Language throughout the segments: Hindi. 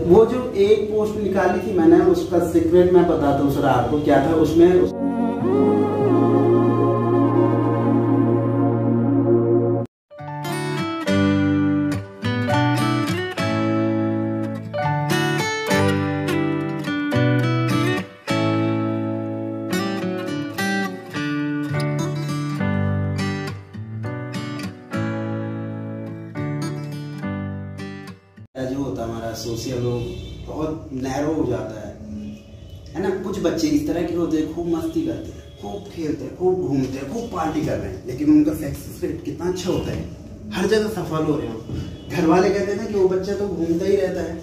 वो जो एक पोस्ट निकाली थी मैंने, उसका सीक्रेट मैं बताता हूँ सर आपको क्या था उसमें। जो होता है हमारा सोशल वो बहुत नैरो हो जाता है ना। कुछ बच्चे इस तरह के होते हैं, खूब मस्ती करते हैं, खूब खेलते हैं, खूब घूमते हैं, खूब पार्टी कर रहे हैं, लेकिन उनका सक्सेस रेट कितना अच्छा होता है, हर जगह सफल हो रहे हो। घर वाले कहते हैं ना कि वो बच्चा तो घूमता ही रहता है,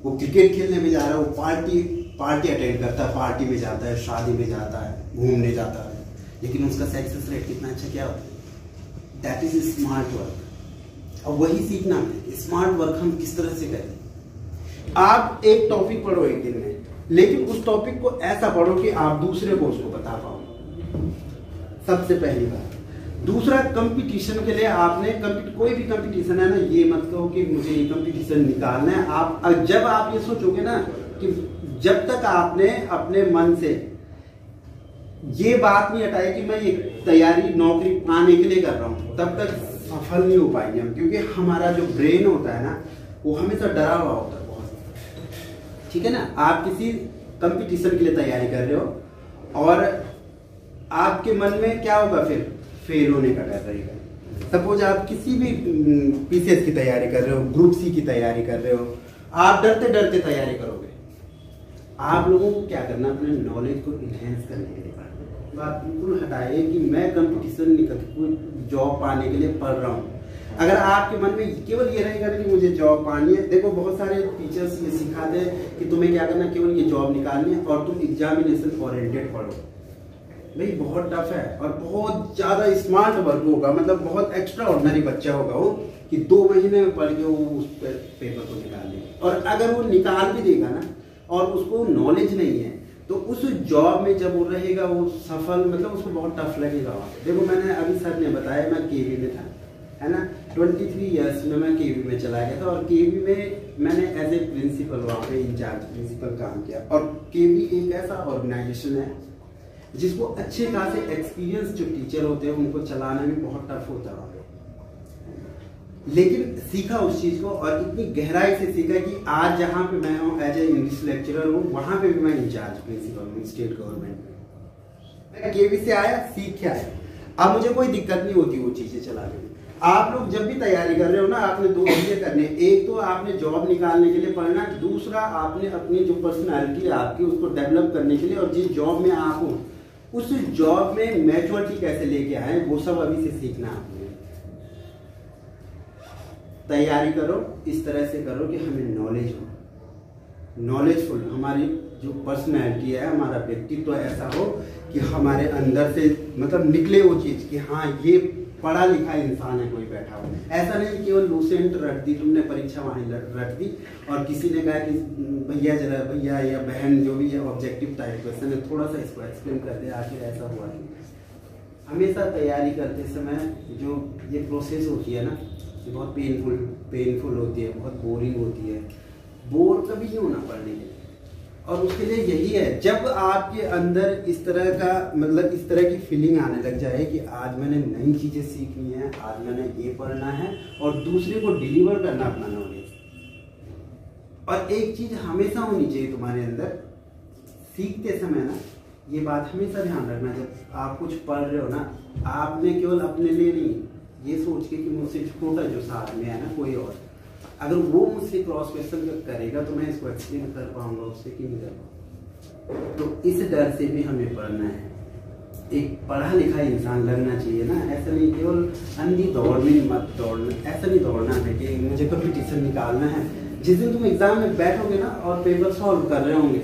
वो क्रिकेट खेलने में जा रहा है, वो पार्टी अटेंड करता है, पार्टी में जाता है, शादी में जाता है, घूमने जाता है, लेकिन उसका सक्सेस रेट कितना अच्छा क्या होता है? That is smart work. और वही सीखना है, स्मार्ट वर्क हम किस तरह से करें। आप एक टॉपिक पढ़ो एक दिन में, लेकिन उस टॉपिक को ऐसा पढ़ो कि आप दूसरे को उसको बता पाओ, सबसे पहली बात। दूसरा, कंपटीशन के लिए आपने कोई भी कंपटीशन है ना, ये मत कहो कि मुझे ये कंपटीशन निकालना है। आप जब आप ये सोचोगे ना कि जब तक आपने अपने मन से ये बात नहीं हटाई कि मैं ये तैयारी नौकरी पाने के लिए कर रहा हूं, तब तक सफल नहीं हो पाएंगे हम। क्योंकि हमारा जो ब्रेन होता है ना, वो हमेशा डरा हुआ होता है बहुत। ठीक है ना। आप किसी कंपटीशन के लिए तैयारी कर रहे हो और आपके मन में क्या होगा, फिर फेल होने का डर रहेगा। सपोज आप किसी भी पीसीएस की तैयारी कर रहे हो, ग्रुप सी की तैयारी कर रहे हो, आप डरते डरते तैयारी करोगे। आप लोगों को क्या करना, अपने नॉलेज को इनहेंस करने के लिए बात बिल्कुल हटाइए कि मैं कंपटीशन नहीं करती, कोई जॉब पाने के लिए पढ़ रहा हूँ। अगर आपके मन में केवल ये रहेगा कि मुझे जॉब पानी है, देखो बहुत सारे टीचर्स ये सिखाते हैं कि तुम्हें क्या करना, केवल ये जॉब निकालनी है और तुम एग्जामिनेशन ओरिएंटेड पढ़ो। भाई बहुत टफ है और बहुत ज्यादा स्मार्ट वर्क होगा, मतलब बहुत एक्स्ट्रा ऑर्डिनरी बच्चा होगा वो, कि 2 महीने में पढ़ के वो उस पेपर को निकाल लेगा। और अगर वो निकाल भी देगा ना और उसको नॉलेज नहीं है, तो उस जॉब में जब वो रहेगा वो सफल, मतलब उसको बहुत टफ लगेगा वहाँ पे। देखो मैंने अभी सर ने बताया, मैं केवी में था, है ना, 23 ईयर्स में मैं केवी में चला गया था और केवी में मैंने एज ए प्रिंसिपल वहाँ पे इंचार्ज प्रिंसिपल काम किया। और केवी एक ऐसा ऑर्गेनाइजेशन है जिसको अच्छे खासे एक्सपीरियंस जो टीचर होते हैं उनको चलाना भी बहुत टफ होता है, लेकिन सीखा उस चीज को और इतनी गहराई से सीखा कि आज जहाँ पे मैं हूँ एज ए इंग्लिश लेक्चरर हूँ, वहां पे भी मैं इंचार्ज प्रिंसिपल हूँ स्टेट गवर्नमेंट में। मैं केवी से आया, सीख के आया, अब मुझे कोई दिक्कत नहीं होती वो चीजें चलाने में। आप लोग जब भी तैयारी कर रहे हो ना, आपने 2 चीजें करनी है। एक तो आपने जॉब निकालने के लिए पढ़ना, दूसरा आपने अपनी जो पर्सनैलिटी है आपकी उसको डेवलप करने के लिए, और जिस जॉब में आप हो उस जॉब में मैच्योरिटी कैसे लेके आए, वो सब अभी से सीखना आपने। तैयारी करो, इस तरह से करो कि हमें नॉलेज हो, नॉलेजफुल हमारी जो पर्सनैलिटी है, हमारा व्यक्तित्व ऐसा हो कि हमारे अंदर से मतलब निकले वो चीज कि हाँ ये पढ़ा लिखा इंसान है कोई बैठा हो। ऐसा नहीं केवल लूसेंट रट दी तुमने, परीक्षा वहीं रट दी और किसी ने कहा कि भैया जरा भैया या बहन जो भी है ऑब्जेक्टिव टाइप क्वेश्चन है, थोड़ा सा इसको एक्सप्लेन कर दे आखिर ऐसा हुआ है। हमेशा तैयारी करते समय जो ये प्रोसेस होती है ना, ये बहुत पेनफुल होती है, बहुत बोरिंग होती है। बोर कभी नहीं होना पढ़ने के लिए, और उसके लिए यही है जब आपके अंदर इस तरह का मतलब इस तरह की फीलिंग आने लग जाए कि आज मैंने नई चीजें सीखनी है, आज मैंने ये पढ़ना है और दूसरे को डिलीवर करना अपना नॉलेज। और एक चीज हमेशा होनी चाहिए तुम्हारे अंदर सीखते समय ना, ये बात हमेशा ध्यान रखना, जब आप कुछ पढ़ रहे हो ना, आपने केवल अपने लिए नहीं ये सोच के कि मुझसे छोटा जो साथ में है ना कोई और, अगर वो मुझसे क्रॉस क्वेश्चन करेगा तो मैं इसको एक्सप्लेन कर पाऊंगा, उससे क्यों नहीं कर पाऊंगा। तो इस डर से भी हमें पढ़ना है, एक पढ़ा लिखा इंसान लगना चाहिए ना। ऐसा नहीं केवल अंधी दौड़ में मत दौड़ना, ऐसा नहीं दौड़ना है कि मुझे कंपटीशन निकालना है। जिस दिन तुम एग्जाम में बैठोगे ना और पेपर सॉल्व कर रहे होंगे,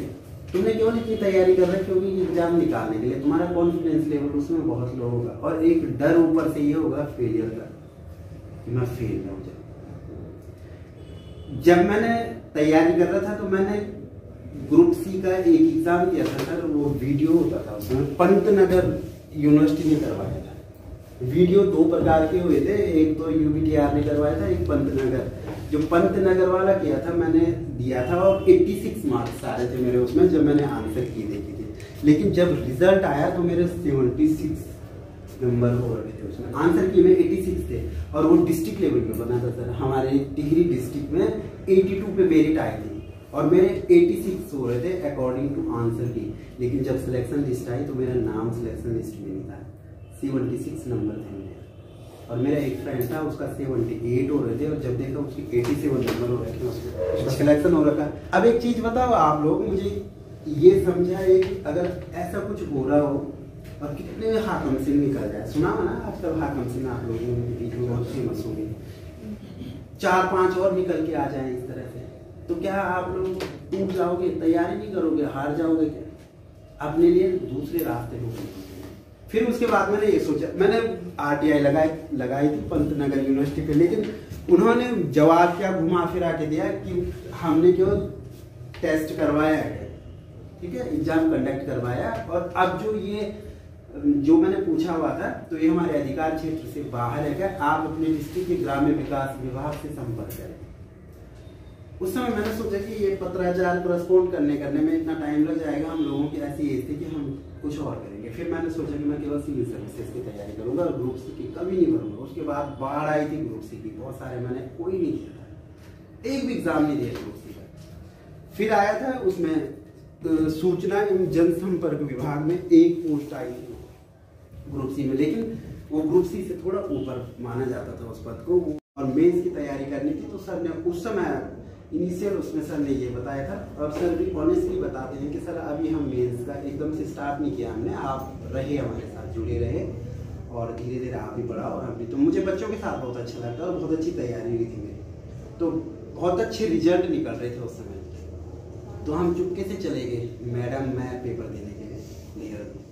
तुमने केवल इतनी तैयारी कर रहे हो क्योंकि एग्जाम निकालने के लिए, तुम्हारा कॉन्फिडेंस लेवल उसमें बहुत लो होगा और एक डर ऊपर से ये होगा फेलियर का कि मैं फेल ना हो जाऊं। जब मैंने तैयारी कर रहा था तो मैंने ग्रुप सी का एक एग्जाम दिया था सर, वो वीडियो होता था उसमें, पंतनगर यूनिवर्सिटी में करवाया था, वीडियो 2 प्रकार के हुए थे, एक तो UBTR ने करवाया था, एक पंतनगर। जो पंतनगर वाला किया था मैंने दिया था और 86 मार्क्स सारे थे मेरे उसमें जब मैंने आंसर की देखी थी। लेकिन जब रिजल्ट आया तो मेरे 76 नंबर हो रहे थे उसमें, आंसर की में 86 थे और वो डिस्ट्रिक्ट लेवल पे बना था सर। हमारे टिहरी डिस्ट्रिक्ट में 82 पे मेरिट आई थी और मेरे 86 हो रहे थे अकॉर्डिंग टू आंसर की। लेकिन जब सिलेक्शन लिस्ट आई तो मेरा नाम सिलेक्शन लिस्ट में नहीं था, 76 नंबर थे मेरे। और मेरा एक फ्रेंड था उसका 78 हो रहे थे और जब देखा उसकी 87 नंबर हो रहे थे, उसका सिलेक्शन हो रखा। अब एक चीज बताओ आप लोग, मुझे ये समझाए कि अगर ऐसा कुछ हो रहा हो और कितने हाकम सिंह निकल जाए, सुना हो ना आजकल हाकम सिंह आप लोगों की वीडियो बहुत फेमस होगी, 4-5 और निकल के आ जाए इस तरह से, तो क्या आप लोग टूट जाओगे, तैयारी नहीं करोगे, हार जाओगे क्या? अपने लिए दूसरे रास्ते ढूंढेंगे। फिर उसके बाद मैंने ये सोचा, मैंने RTI लगाई थी पंतनगर यूनिवर्सिटी पे, लेकिन उन्होंने जवाब क्या घुमा फिरा के दिया कि हमने क्यों टेस्ट करवाया है, ठीक है, एग्जाम कंडक्ट करवाया और अब जो मैंने पूछा हुआ था तो ये हमारे अधिकार क्षेत्र से बाहर है क्या, आप अपने डिस्ट्रिक्ट के ग्राम्य विकास विभाग से संपर्क करें। उस समय मैंने सोचा कि ये पत्राचार करस्पॉन्ड करने में इतना टाइम लग जाएगा, हम लोगों की ऐसी एज थी कि हम कुछ और करेंगे। फिर मैंने सोचा कि मैं केवल सिविल सर्विसेज की तैयारी करूंगा और ग्रुप सी की कभी नहीं करूंगा। उसके बाद बाढ़ आई थी ग्रुप सी की, बहुत सारे मैंने कोई नहीं दिया था, एक भी एग्जाम नहीं दिया ग्रुप सी का। फिर आया था उसमें सूचना एवं जनसंपर्क विभाग में एक पोस्ट आई थी ग्रुप सी में, लेकिन वो ग्रुप सी से थोड़ा ऊपर माना जाता था उस पद को, और मेंस की तैयारी करनी थी। तो सर ने उस समय इनिशियल उसमें सर ने ये बताया था, और सर भी ऑनेस्टली बताते हैं कि सर अभी हम मेंस का एकदम से स्टार्ट नहीं किया हमने, आप रहे हमारे साथ, जुड़े रहे और धीरे धीरे आप भी बढ़ाओ और हम भी। तो मुझे बच्चों के साथ बहुत अच्छा लगता है और बहुत अच्छी तैयारी हुई थी मेरी, तो बहुत अच्छे रिजल्ट निकल रहे थे उस समय। तो हम चुपके से चले गए मैडम मैं पेपर देने के लिए देहरादून।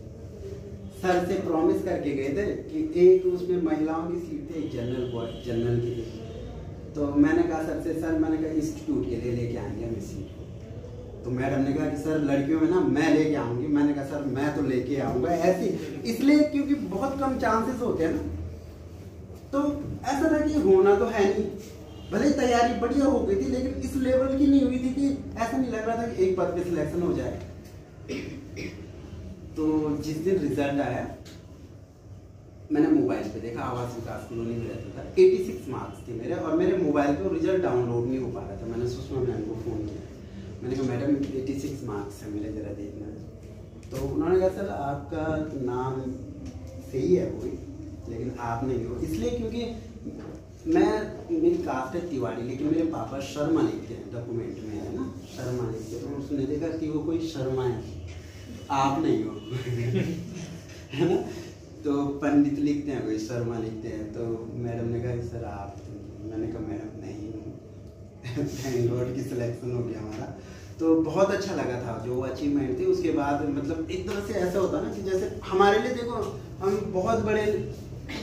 सर से प्रॉमिस करके गए थे कि एक उसमें महिलाओं की सीट थी, एक जनरल की थी। तो मैंने कहा सर से, सर मैंने कहा इंस्टीट्यूट के लिए लेके आएंगे हम इस सीट को। तो मैडम ने कहा कि सर लड़कियों में ना मैं लेके आऊंगी। मैंने कहा सर मैं तो लेके आऊंगा ऐसी, इसलिए क्योंकि बहुत कम चांसेस होते हैं ना, तो ऐसा था कि होना तो है नहीं, भले तैयारी बढ़िया हो गई थी लेकिन इस लेवल की नहीं हुई थी कि ऐसा नहीं लग रहा था कि एक पद पे सिलेक्शन हो जाए। तो जिस दिन रिजल्ट आया मैंने मोबाइल पे देखा, आवास विकास कॉलोनी में रहता था, 86 मार्क्स थे मेरे और मेरे मोबाइल पे रिजल्ट डाउनलोड नहीं हो पा रहा था। मैंने सुषमा मैम को फ़ोन किया, मैंने कहा मैडम 86 मार्क्स है मेरे, ज़रा देखना। तो उन्होंने कहा सर आपका नाम सही है वही, लेकिन आप नहीं हो, इसलिए क्योंकि मेरी कास्ट है तिवारी, लेकिन मेरे पापा शर्मा लिखते हैं, डॉक्यूमेंट में है ना शर्मा लिखते हैं। तो उसने देखा कि वो कोई शर्मा है, आप नहीं हो है ना, तो पंडित लिखते हैं कोई शर्मा लिखते हैं। तो मैडम ने कहा कि सर आप, मैंने कहा मैडम नहीं हूँ। थैंक गॉड की सिलेक्शन हो गया हमारा, तो बहुत अच्छा लगा था जो अचीवमेंट थी। उसके बाद मतलब एक तरह से ऐसा होता ना कि जैसे हमारे लिए देखो हम बहुत बड़े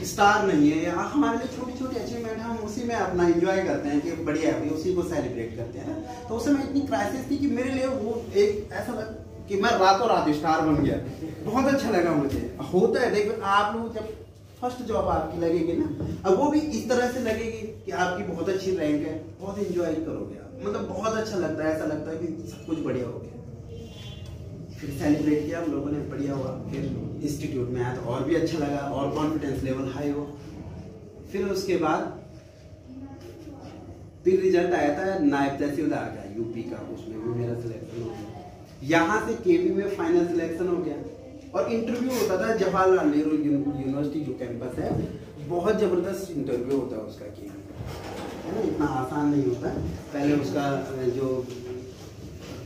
स्टार नहीं है, या हमारे लिए छोटी छोटी अचीवमेंट हम उसी में अपना एंजॉय करते हैं कि बढ़िया है, उसी को सेलिब्रेट करते हैं ना। तो उस समय इतनी क्राइसिस थी कि मेरे लिए वो एक ऐसा लगा कि मैं रातों रात स्टार बन गया, बहुत अच्छा लगा मुझे। होता है देखो आप लोग जब फर्स्ट जॉब आपकी लगेगी ना, अब वो भी इस तरह से लगेगी कि आपकी बहुत अच्छी रैंक है, बहुत एंजॉय करोगे आप, मतलब बहुत अच्छा लगता है, ऐसा लगता है कि सब कुछ बढ़िया हो गया। फिर सेलिब्रेट किया हम लोगों ने, बढ़िया हुआ। फिर इंस्टीट्यूट में आया तो और भी अच्छा लगा और कॉन्फिडेंस लेवल हाई हो। फिर उसके बाद फिर रिजल्ट आया था नायब तहसीलदार का यूपी का, उसमें भी मेरा सिलेक्शन हो गया। यहाँ से केवी में फाइनल सिलेक्शन हो गया और इंटरव्यू होता था जवाहरलाल नेहरू यूनिवर्सिटी जो कैंपस है, बहुत जबरदस्त इंटरव्यू होता है उसका, केवी है ना, इतना आसान नहीं होता। पहले उसका जो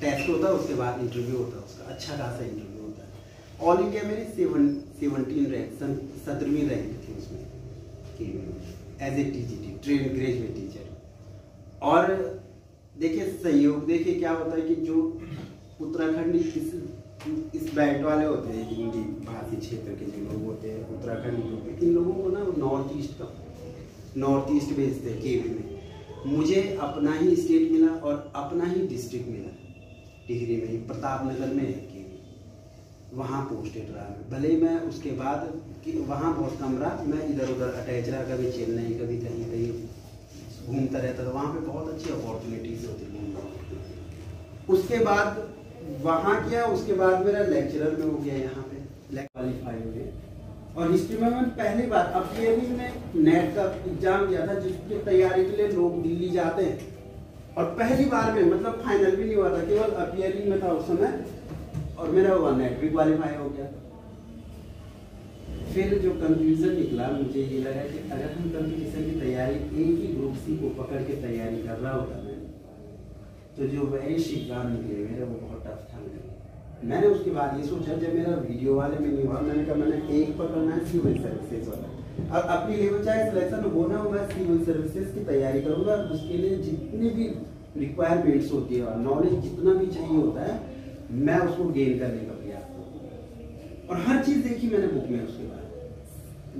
टेस्ट होता है उसके बाद इंटरव्यू होता है उसका, अच्छा खासा इंटरव्यू होता है। ऑल इंडिया मेरी 17 रैंक, 17वीं रैंक थी उसमें केवी में as a TGT, train graduate teacher. और देखिए संयोग, देखिए क्या होता है कि जो उत्तराखंड इस बेल्ट वाले होते हैं, हिंदी भाषी क्षेत्र के जो लोग होते हैं उत्तराखंड यूपी, इन लोगों को ना नॉर्थ ईस्ट भेजते हैं केवी में। मुझे अपना ही स्टेट मिला और अपना ही डिस्ट्रिक्ट मिला, टिहरी में ही, प्रतापनगर में है केवी। वहाँ पोस्टेड रहा मैं, भले ही मैं उसके बाद कि वहाँ बहुत कम रहा, मैं इधर उधर अटैच रहा, कभी चेन्नई कभी कहीं कहीं घूमता रहता था। वहाँ पे बहुत अच्छी अपॉर्चुनिटीज होती थी। उसके बाद वहाँ किया, उसके बाद मेरा लेक्चरर में हो गया, यहाँ पे क्वालिफाई हो गया। और हिस्ट्री में मैंने पहली बार अपीयरिंग में नेट का एग्जाम दिया था, जिसकी तैयारी के लिए लोग दिल्ली जाते हैं, और पहली बार में मतलब फाइनल भी नहीं हुआ था, केवल अपीयरिंग में था उस समय, और मेरा वो नेट भी क्वालिफाई हो गया। फिर जो कंफ्यूजन निकला, मुझे ये लगा कि अगर हम कंपटीशन की तैयारी एक ही ग्रुप सी को पकड़ के तैयारी कर रहा होता मैं, तो जो वैश एग्जाम निकले मेरे वो बहुत टफ था मेरे। मैंने उसके बाद ये सोचा, जब मेरा वीडियो वाले में नहीं हुआ, मैंने कहा मैंने एक पकड़ना है सिविल सर्विसेज वाला, और अपनी लेवल चाहे सिलेक्शन हो ना हो, मैं सिविल सर्विसेज की तैयारी करूँगा। उसके लिए जितनी भी रिक्वायरमेंट्स होती है और नॉलेज जितना भी चाहिए होता है, मैं उसको गेन करने का प्रयास करूँ। और हर चीज़ देखी मैंने बुक में। उसके बाद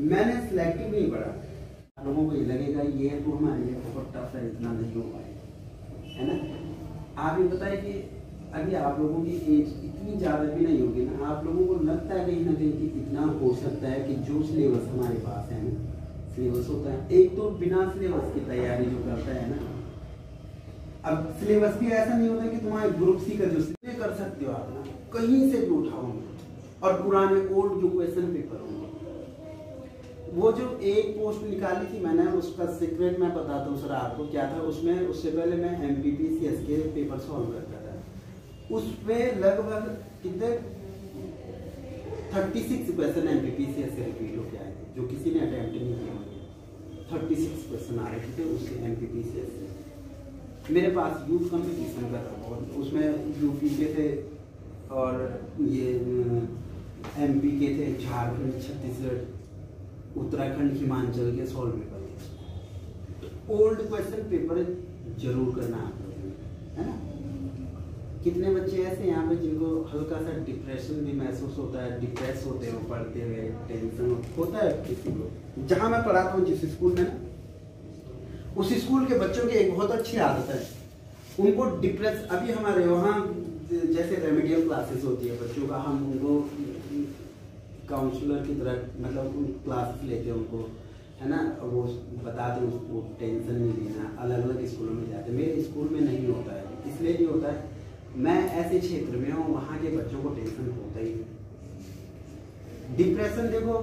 मैंने सिलेक्टिव नहीं पढ़ा। लोगों को ये लगेगा ये तो हमारे लिए बहुत टफ है, इतना नहीं हो पाएगा, है ना। आप ये बताइए कि अभी आप लोगों की एज इतनी ज़्यादा भी नहीं होगी ना, आप लोगों को लगता है कहीं ना कहीं कि इतना हो सकता है कि जो सिलेबस हमारे पास है ना, सिलेबस होता है एक, तो बिना सिलेबस की तैयारी जो करता है ना, अब सिलेबस भी ऐसा नहीं होता कि तुम्हारे ग्रुप सी का जो कर सकते हो आप ना, कहीं से भी उठाओगे, और पुराने ओल्ड जो क्वेश्चन पेपर होंगे, वो जो एक पोस्ट निकाली थी मैंने, उसका सीक्रेट मैं बताता हूँ सर आपको क्या था उसमें। उससे पहले मैं MPPCS के पेपर सॉल्व करता था, उस पे लगभग कितने 36 क्वेश्चन MPPCS से रिपीट होके आए थे, जो किसी ने अटेम्प्ट नहीं किया। 36 क्वेश्चन आ रहे थे उसके MPPCS से। मेरे पास यूथ कंपटीशन का था बहुत, उसमें यूपी के थे और ये MP के थे, झारखंड, छत्तीसगढ़, उत्तराखंड, हिमाचल के सॉल्व पेपर थे। तो ओल्ड क्वेश्चन पेपर जरूर करना आप लोगों ने, है ना। कितने बच्चे ऐसे यहाँ पे जिनको हल्का सा डिप्रेशन भी महसूस होता है, डिप्रेस होते हैं पढ़ते हुए, टेंशन होता है किसी को। जहाँ मैं पढ़ाता हूँ जिस स्कूल में ना, उस स्कूल के बच्चों की एक बहुत अच्छी आदत है, उनको डिप्रेस, अभी हमारे वहाँ जैसे रेमेडियल क्लासेस होती है बच्चों का, हम उनको काउंसलर की तरह मतलब क्लासेस लेते हैं उनको, है ना, वो बताते हैं उसको टेंशन नहीं लेना। अलग अलग स्कूलों में जाते हैं, मेरे स्कूल में नहीं होता है, इसलिए नहीं होता है, मैं ऐसे क्षेत्र में हूँ वहाँ के बच्चों को टेंशन होता ही नहीं। डिप्रेशन देखो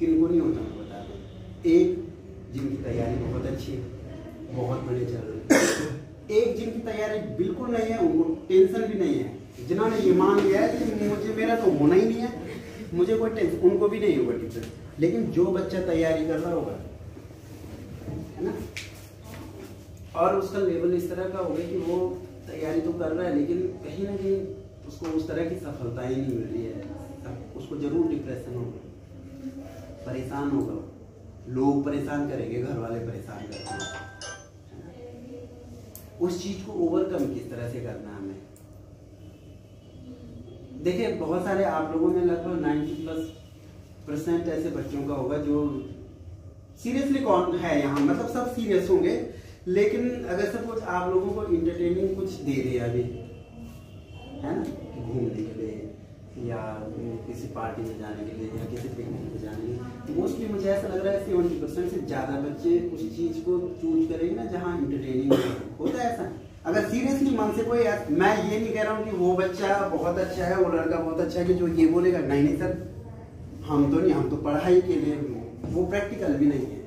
किनको नहीं होता, मैं बता दूँ। एक जिनकी तैयारी बहुत अच्छी है, बहुत बड़े चल रहे हैं, एक जिनकी तैयारी बिल्कुल नहीं है, उनको टेंशन भी नहीं है, जिन्होंने ये मान लिया है कि मुझे मेरा तो होना ही नहीं है, मुझे कोई टेंशन, उनको भी नहीं होगा टेंशन। लेकिन जो बच्चा तैयारी कर रहा होगा, है ना, और उसका लेवल इस तरह का होगा कि वो तैयारी तो कर रहा है लेकिन कहीं ना कहीं उसको उस तरह की सफलता ही नहीं मिल रही है, उसको जरूर डिप्रेशन होगा, परेशान होगा, लोग परेशान करेंगे, घर वाले परेशान करेंगे। उस चीज को ओवरकम किस तरह से करना है हमें। देखिए बहुत सारे आप लोगों में लगभग 90+ % ऐसे बच्चों का होगा जो सीरियसली कौन है यहाँ, मतलब सब सीरियस होंगे, लेकिन अगर सपोज आप लोगों को इंटरटेनिंग कुछ दे दे अभी, है ना, घूमने के लिए या किसी पार्टी में जाने के लिए या किसी पिकनिक में जाने के लिए, मोस्टली मुझे ऐसा लग रहा है 70% से ज़्यादा बच्चे उस चीज़ को चूज करेंगे ना जहाँ इंटरटेनिंग होता है। ऐसा अगर सीरियसली मन से कोई, मैं ये नहीं कह रहा हूँ कि वो बच्चा बहुत अच्छा है, वो लड़का बहुत अच्छा है कि जो ये बोलेगा नहीं नहीं सर हम तो नहीं, हम तो पढ़ाई के लिए, वो प्रैक्टिकल भी नहीं है।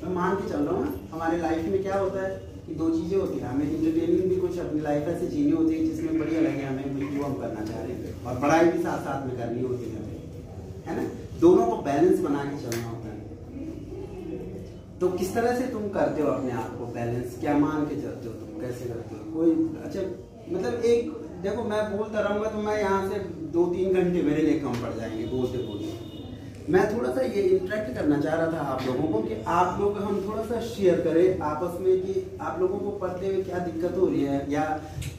मैं मान के चल रहा हूँ ना, हमारे लाइफ में क्या होता है कि दो चीज़ें होती हैं, हमें इंटरटेनिंग भी कुछ अपनी लाइफ ऐसे जीनी होती है जिसमें बढ़िया लगे हमें, जो हम करना चाह रहे हैं, और पढ़ाई भी साथ साथ में करनी होती है हमें, है ना, दोनों को बैलेंस बना के चलना होता है। तो किस तरह से तुम करते हो अपने आप को बैलेंस, क्या मान के चलते हो तुम, कैसे करते हो? कोई अच्छा मतलब एक देखो मैं बोलता रहूँगा तो मैं यहाँ से 2-3 घंटे मेरे लिए कम पड़ जाएंगे बोलते बोलते। मैं थोड़ा सा ये इंटरेक्ट करना चाह रहा था आप लोगों को कि आप लोग हम थोड़ा सा शेयर करें आपस में कि आप लोगों को पढ़ते हुए क्या दिक्कत हो रही है, या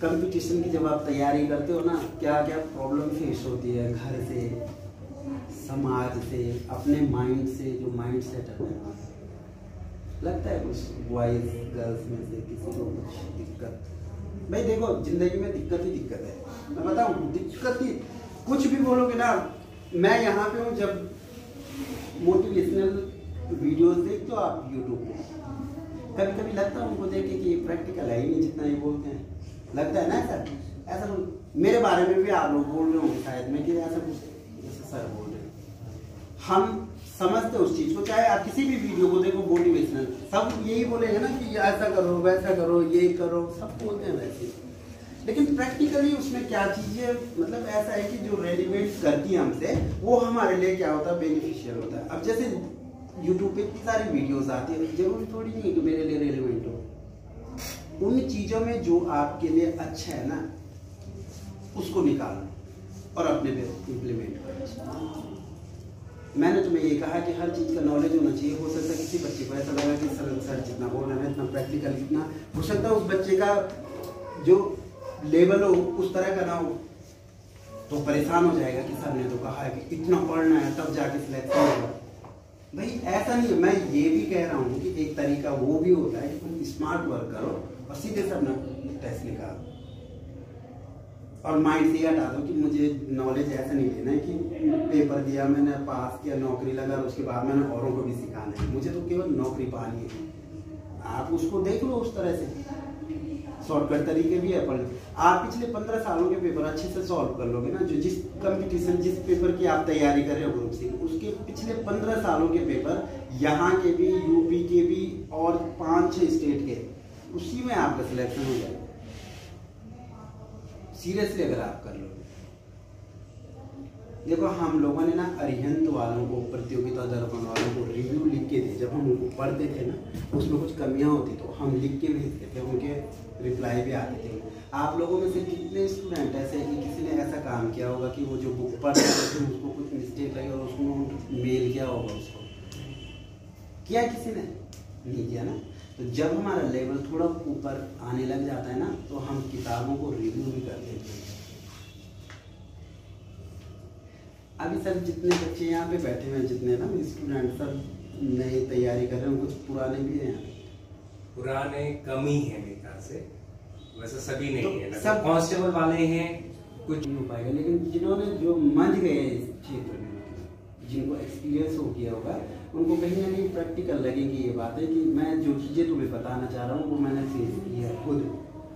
कंपटीशन की जब आप तैयारी करते हो ना क्या क्या प्रॉब्लम फेस होती है, घर से, समाज से, अपने माइंड से, जो माइंड सेट है लगता है कुछ बॉयज गर्ल्स में से किसी को कुछ दिक्कत। भाई देखो जिंदगी में दिक्कत ही दिक्कत है, मैं बताऊँ दिक्कत ही, कुछ भी बोलोगे ना, मैं यहाँ पे हूँ जब मोटिवेशनल वीडियोस देखते हो आप यूट्यूब पे, कभी कभी लगता है उनको देखे कि प्रैक्टिकल है ही नहीं जितना ये बोलते हैं, लगता है ना सर। ऐसा मेरे बारे में भी आप लोग बोल रहे होंगे शायद में कि ऐसा कुछ जैसे सर बोल रहे हैं। हम समझते उस चीज को, चाहे आप किसी भी वीडियो को देखो मोटिवेशनल, सब यही बोलेंगे ना कि ऐसा करो वैसा करो ये करो, सब बोलते हैं वैसे। लेकिन प्रैक्टिकली उसमें क्या चीजें मतलब ऐसा है कि जो रेलिवेंट करती है हमसे, वो हमारे लिए क्या होता है, बेनिफिशियल होता है। अब जैसे यूट्यूब पे इतनी सारी वीडियोस आती है, जरूरी थोड़ी नहीं है कि मेरे लिए रेलिवेंट हो। उन चीजों में जो आपके लिए अच्छा है ना, उसको निकालो और अपने पे इम्प्लीमेंट करो। मैंने तुम्हें ये कहा कि हर चीज का नॉलेज होना चाहिए। हो सकता है किसी बच्चे को ऐसा लगा कि सर जितना बोल रहे हैं इतना प्रैक्टिकल, इतना हो सकता है उस बच्चे का जो लेवल हो उस तरह का ना हो, तो परेशान हो जाएगा कि सर ने तो कहा है कि इतना पढ़ना है तब जाके सिलेक्शन होगा। भाई ऐसा नहीं है, मैं ये भी कह रहा हूँ कि एक तरीका वो भी होता है कि तुम स्मार्ट वर्क करो और सीधे से अपना टेस्ट निकालो और माइंड से हटा दो कि मुझे नॉलेज ऐसा नहीं लेना है कि पेपर दिया मैंने, पास किया, नौकरी लगा और उसके बाद मैंने औरों को भी सिखाना है, मुझे तो केवल नौकरी पानी है। आप उसको देख लो उस तरह से, शॉर्टकट तरीके भी है। पर आप पिछले 15 सालों के पेपर अच्छे से सॉल्व कर लोगे ना, जो जिस कंपटीशन जिस पेपर की आप तैयारी कर रहे हो ग्रुप सी, उसके पिछले 15 सालों के पेपर, यहाँ के भी, यूपी के भी और 5-6 स्टेट के, उसी में आपका सिलेक्शन हो जाएगा सीरियसली अगर आप कर लोगे। देखो हम लोगों ने ना अरिहंत वालों को, प्रतियोगिता दर्पण वालों को रिव्यू लिख के दिए। जब हम उनको पढ़ते थे ना, उसमें कुछ कमियां होती तो हम लिख के भेजते थे, उनके रिप्लाई भी आते थे। आप लोगों में से कितने स्टूडेंट ऐसे हैं कि किसी ने ऐसा काम किया होगा कि वो जो बुक पढ़ रहे थे उसको कुछ मिस्टेक लगी और उसको मेल किया होगा, उसको किया किसी ने नहीं किया ना। तो जब हमारा लेवल थोड़ा ऊपर आने लग जाता है ना, तो हम किताबों को रिव्यू भी कर देते हैं। अभी सर जितने बच्चे यहाँ पे बैठे हुए हैं, जितने ना स्टूडेंट सब नई तैयारी कर रहे हैं, कुछ पुराने भी हैं। पुराने कम ही है मेरे ख्याल से, वैसे सभी नहीं तो है, सब कांस्टेबल वाले हैं, कुछ नहीं हो पाएगा। लेकिन जिन्होंने जो मंझ गए इस क्षेत्र में, जिनको एक्सपीरियंस हो गया होगा, उनको कहीं ना कहीं प्रैक्टिकल लगेगी ये बात है कि मैं जो चीज़ें तुम्हें बताना चाह रहा हूँ वो मैंने फेस की है खुद।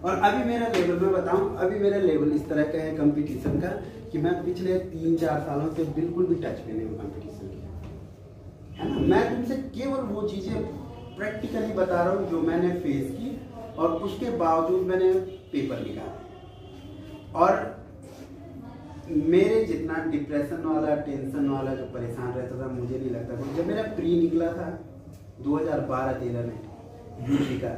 और अभी मेरा लेवल, मैं बताऊँ, अभी मेरा लेवल इस तरह का है कंपटीशन का कि मैं पिछले 3-4 सालों से बिल्कुल भी टच में नहीं हूँ कंपटीशन के, है ना। मैं तुमसे केवल वो चीज़ें प्रैक्टिकली बता रहा हूँ जो मैंने फेस की, और उसके बावजूद मैंने पेपर निकाला। और मेरे जितना डिप्रेशन वाला, टेंशन वाला जो परेशान रहता था, मुझे नहीं लगता था। जब मेरा प्री निकला था 2012-13 में यूपी का,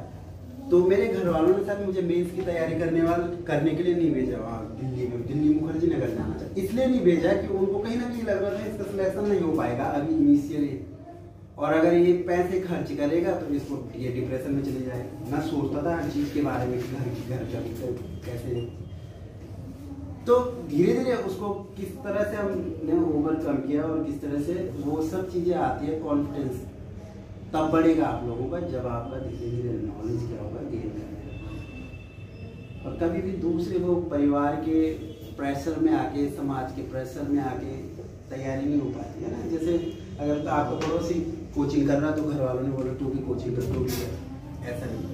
तो मेरे घर वालों ने साथ मुझे मेंस की तैयारी करने के लिए नहीं भेजा वहाँ दिल्ली में, दिल्ली मुखर्जी नगर जाना था। इसलिए नहीं भेजा कि उनको कहीं ना कहीं लग रहा था इसका सिलेक्शन नहीं हो पाएगा अभी इनिशियली, और अगर ये पैसे खर्च करेगा तो इसको ये डिप्रेशन में चले जाएगा। मैं सोचता था हर चीज़ के बारे में, घर का कैसे। तो धीरे धीरे उसको किस तरह से हमने ओवरकम किया और किस तरह से वो सब चीज़ें आती है, कॉन्फिडेंस तब बढ़ेगा आप लोगों का जब आपका धीरे धीरे नॉलेज क्या होगा गेन करने। और कभी भी दूसरे वो परिवार के प्रेशर में आके, समाज के प्रेशर में आके तैयारी नहीं हो पाती है ना। जैसे अगर तो आपका पड़ोसी कोचिंग कर रहा है तो घर वालों ने बोला तू भी कोचिंग कर, तू भी कर, ऐसा नहीं।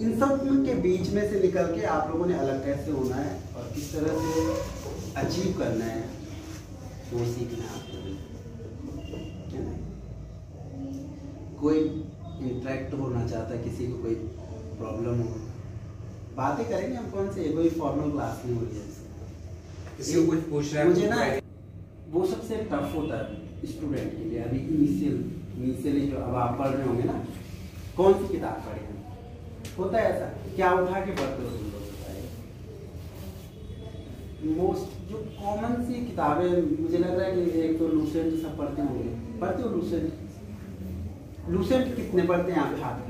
इन सब के बीच में से निकल के आप लोगों ने अलग कैसे होना है और किस तरह से अचीव करना है, वो सीखना है आप लोगों ने। कोई इंटरेक्ट होना चाहता है, किसी को कोई प्रॉब्लम हो, बातें करेंगे हम। कौन से कोई फॉर्मल क्लास नहीं हो रही है, किसी को कुछ पूछना है मुझे ना, वो सबसे टफ होता है स्टूडेंट के लिए। अभी इनिशियली जो अब आप पढ़ रहे होंगे ना, कौन सी किताब पढ़े हैं, होता है ऐसा क्या उठा के पढ़ते हो तुम लोग? मोस्ट जो कॉमन सी किताबें मुझे लग रहा है कि एक तो लूसेंट सब पढ़ते होंगे, पढ़ते हो लूसेंट? लूसेंट कितने पढ़ते हैं यहाँ पे हाथ में?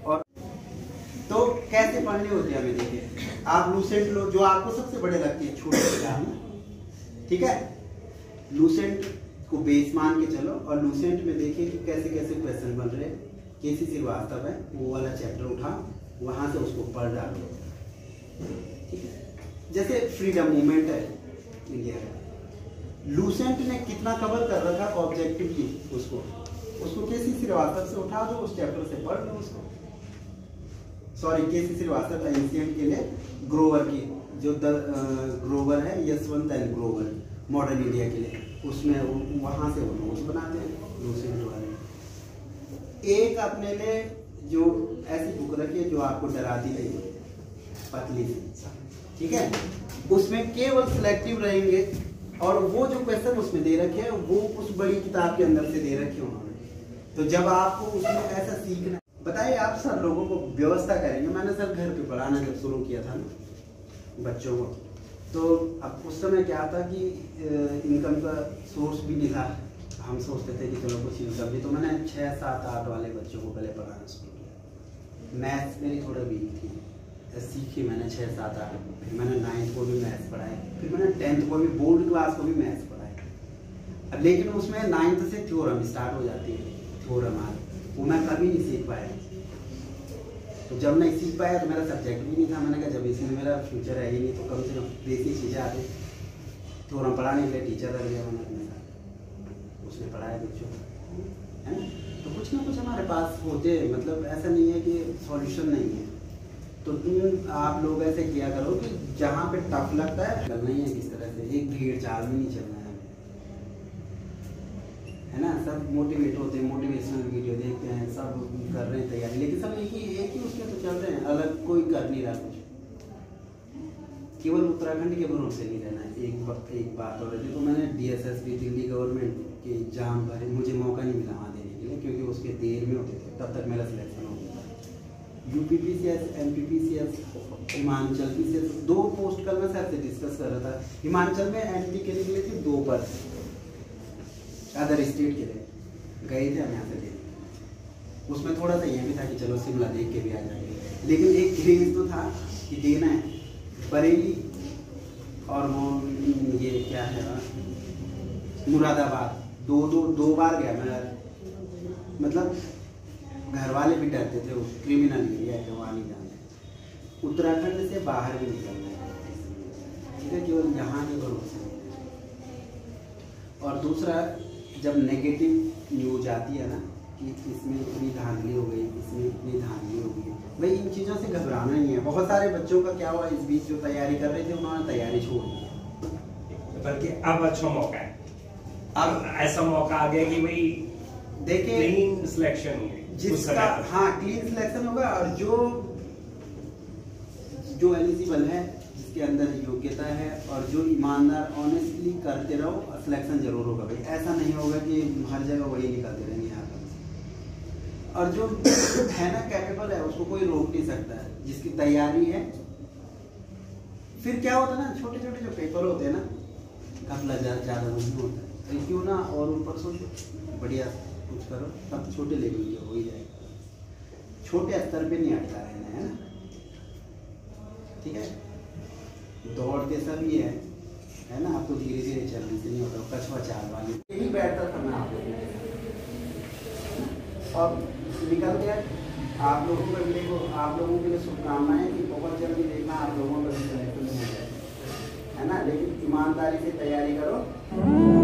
और तो कैसे पढ़नी होती है हमें, देखिए आप लूसेंट लो जो आपको सबसे बड़े लगती है, छोटी किताब में, ठीक है। लूसेंट को बेस मान के चलो और लूसेंट में देखिए कि कैसे कैसे क्वेश्चन बन रहे हैं। केसी श्रीवास्तव है, वो वाला चैप्टर उठा, वहां से उसको पढ़ डालो, ठीक है। जैसे फ्रीडम मूवमेंट है इंडिया का, लूसेंट ने कितना कवर कर रखा ऑब्जेक्टिव की, उसको केसी श्रीवास्तव से उठा दो, उस चैप्टर से पढ़ लो उसको। सॉरी, केसी श्रीवास्तव एंशिएंट के लिए ग्रोवर की, जो ग्रोवर है Yashwant and Grover modern India के लिए, उसमें वहाँ से वो नोट्स बनाते हैं लूसेंट वाले। एक अपने लिए जो ऐसी बुक रखी है जो आपको डराती नहीं, पतली सी, ठीक है, उसमें केवल सिलेक्टिव रहेंगे और वो जो क्वेश्चन उसमें दे रखे हैं वो उस बड़ी किताब के अंदर से दे रखे उन्होंने। तो जब आपको उसमें ऐसा सीखना, बताइए आप सर लोगों को व्यवस्था करेंगे। मैंने सर घर पे पढ़ाना जब शुरू किया था ना बच्चों को, तो अब उस समय क्या था कि इनकम का सोर्स भी नहीं था, हम सोचते थे कि चलो कुछ इनकम भी, तो मैंने 6, 7, 8 वाले बच्चों को पहले पढ़ाना शुरू किया। मैथ्स मेरी थोड़ा वीक थी, सीखी मैंने 6, 7, 8, फिर मैंने 9th को भी मैथ्स पढ़ाए, फिर मैंने 10th को भी, बोर्ड क्लास को भी मैथ्स पढ़ाए। अब लेकिन उसमें 9th से थ्योरम स्टार्ट हो जाती है, थ्योरम आ, वो मैं कभी नहीं सीख पाया। तो जब नहीं सीख पाया तो मेरा सब्जेक्ट भी नहीं था, मैंने कहा जब इसमें मेरा फ्यूचर है ही नहीं तो कम से कम बेसिक चीज़ें आती। थ्योरम पढ़ाने के लिए टीचर रख गया मैंने अपने साथ, उसने पढ़ाया बच्चों को, है ना। तो कुछ ना कुछ हमारे पास होते, मतलब ऐसा नहीं है कि सॉल्यूशन नहीं है। तो आप लोग ऐसे किया करो कि जहाँ पे टफ लगता है करना ही है, किस तरह से एक भीड़ चाल में नहीं चलना है ना। सब मोटिवेट होते हैं, मोटिवेशनल वीडियो देखते हैं, सब कर रहे हैं तैयारी, लेकिन सब एक ही उसमें तो चल रहे हैं, अलग कोई कर नहीं रहा कुछ। केवल उत्तराखंड के भरोसे नहीं रहना है। एक बात हो रही थी, तो मैंने DSSB दिल्ली गवर्नमेंट के एग्जाम भरे, मुझे मौका नहीं मिला वहाँ देने के लिए क्योंकि उसके देर में होते थे, तब तक मेरा सिलेक्शन हो गया। UPPCS, MPPCS, Himachal PCS, 2 post कल मैं सर से डिस्कस कर रहा था। हिमाचल में एंट्री के लिए थी 2 पद, अदर स्टेट के लिए गए थे हम यहाँ से देने। उसमें थोड़ा सा ये भी था कि चलो शिमला देख के भी आ जाएंगे, लेकिन एक क्रेज तो था कि देना है। बरेली और वो ये क्या है मुरादाबाद, दो बार गया मैं, मतलब घर वाले भी डरते थे, उस क्रिमिनल एरिया है वहाँ नहीं जाना, उत्तराखंड से बाहर भी निकलना है, ठीक है, केवल यहाँ के भरोसे। और दूसरा, जब नेगेटिव न्यूज आती है ना कि इसमें इतनी धांधली हो गई, इसमें इतनी धांधली हो गई, भाई इन चीज़ों से घबराना नहीं है। बहुत सारे बच्चों का क्या हुआ, इस बीच जो तैयारी कर रहे थे उन्होंने तैयारी छोड़ दी, बल्कि अब अच्छा मौका है, अब ऐसा मौका आ गया कि भाई देखिए क्लीन सिलेक्शन हुई, जिसका हाँ क्लीन सिलेक्शन होगा, और जो एलिजिबल है, जिसके अंदर योग्यता है और जो ईमानदार ऑनेस्टली करते रहो, सिलेक्शन जरूर होगा भाई। ऐसा नहीं होगा कि हर जगह वही निकलते रहेंगे यहाँ पर। और जो है ना कैपेबल है, उसको कोई रोक नहीं सकता है, जिसकी तैयारी है। फिर क्या होता है ना, छोटे छोटे जो पेपर होते हैं ना, घपला ज़्यादा नहीं होता है, तो क्यों ना और ऊपर सोचो, बढ़िया कुछ करो, तब छोटे लेवल के हो ही जाएगा। छोटे स्तर पे नहीं अटका रहना है ना, ठीक है। दौड़ते सभी है ना, आपको धीरे धीरे चलने से नहीं होता, कछुआ चाल वाली यही बैठता था मैं आप लोगों और निकल गया। आप लोगों का देखो, आप लोगों के लिए शुभकामनाएं कि बहुत जल्दी देखना आप लोगों का भी सिलेक्शन हो जाए, है ना। लेकिन ईमानदारी से तैयारी करो।